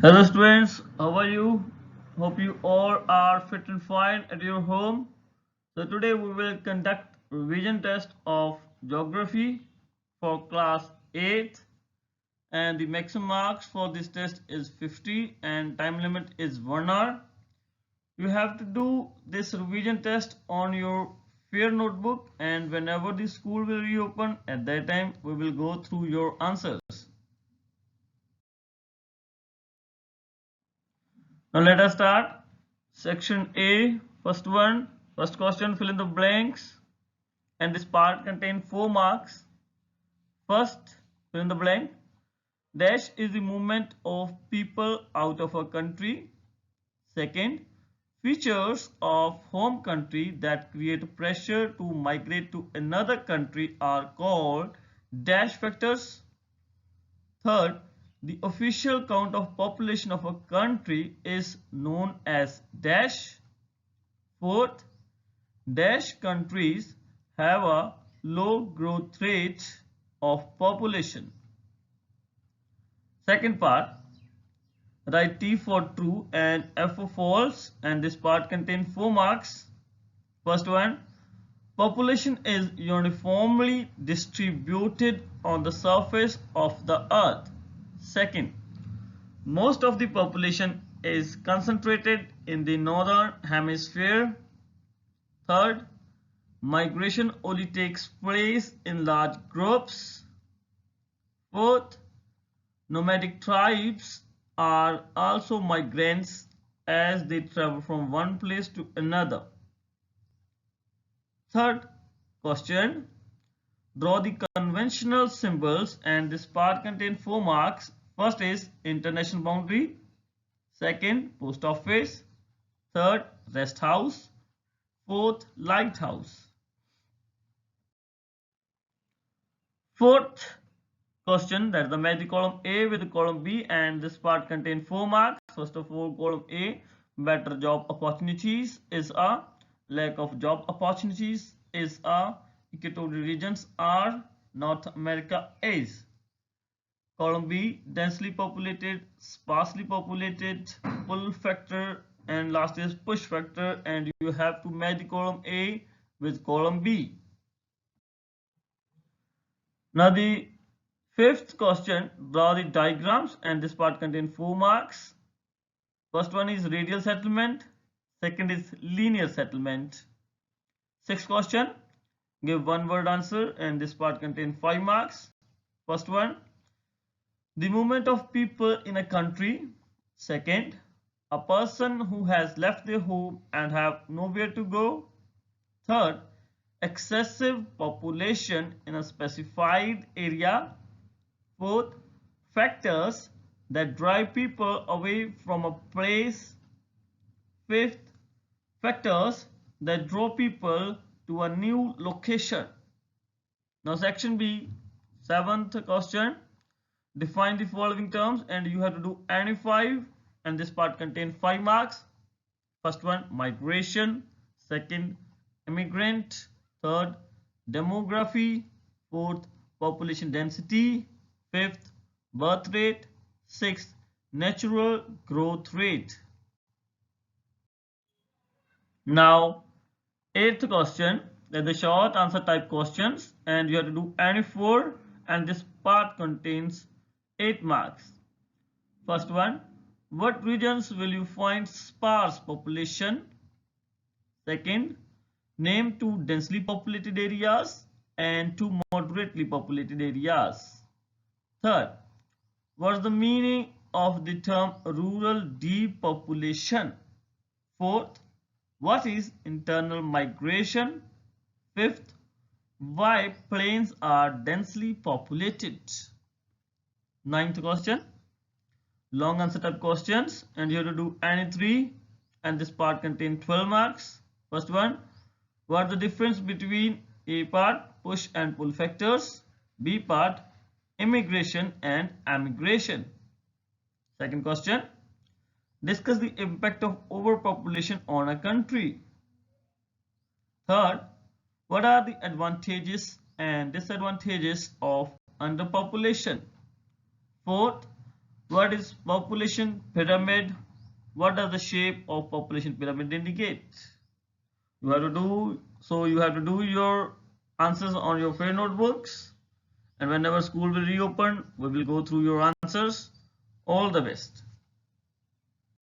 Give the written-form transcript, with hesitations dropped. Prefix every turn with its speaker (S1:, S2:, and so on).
S1: Hello students, how are you? Hope you all are fit and fine at your home. So today we will conduct revision test of geography for class 8 and the maximum marks for this test is 50 and time limit is 1 hour. You have to do this revision test on your fair notebook and whenever the school will reopen at that time we will go through your answers. Now let us start. Section A, first one, first question, fill in the blanks. And this part contains 4 marks. First, fill in the blank. Dash is the movement of people out of a country. Second, features of home country that create pressure to migrate to another country are called dash factors. Third, the official count of population of a country is known as dash. Fourth, dash countries have a low growth rate of population. Second part, write T for true and F for false, and this part contains 4 marks. First one, population is uniformly distributed on the surface of the earth. Second, most of the population is concentrated in the northern hemisphere. Third, migration only takes place in large groups. Fourth, nomadic tribes are also migrants as they travel from one place to another. Third question, draw the conventional symbols, and this part contains 4 marks. First is international boundary. Second, post office. Third, rest house. Fourth, lighthouse. Fourth question, that is the match the column A with the column B, and this part contains 4 marks. First of all, column A, better job opportunities is a, lack of job opportunities is a, equatorial regions are, North America is. Column B, densely populated, sparsely populated, pull factor, and last is push factor, and you have to match the column A with column B. Now the fifth question, draw the diagrams, and this part contains 4 marks. First one is radial settlement, second is linear settlement. Sixth question, give one word answer, and this part contains 5 marks. First one, the movement of people in a country. Second, a person who has left their home and have nowhere to go. Third, excessive population in a specified area. Fourth, factors that drive people away from a place. Fifth, factors that draw people to a new location. Now section B, seventh question, define the following terms, and you have to do any 5, and this part contains 5 marks. First one, migration. Second, immigrant. Third, demography. Fourth, population density. Fifth, birth rate. Sixth, natural growth rate. Now, eighth question, that the short answer type questions, and you have to do any 4, and this part contains 8 marks. First one, what regions will you find sparse population? Second, name 2 densely populated areas and 2 moderately populated areas. Third, what's the meaning of the term rural depopulation? Fourth, what is internal migration? Fifth, why plains are densely populated? Ninth question, long answer type questions, and you have to do any 3, and this part contains 12 marks. First one, what is the difference between A part, push and pull factors, B part, immigration and emigration? Second question, discuss the impact of overpopulation on a country. Third, what are the advantages and disadvantages of underpopulation? Fourth, What is population pyramid? What does the shape of population pyramid indicate? You have to do your answers on your fair notebooks, and whenever school will reopen, we will go through your answers. All the best.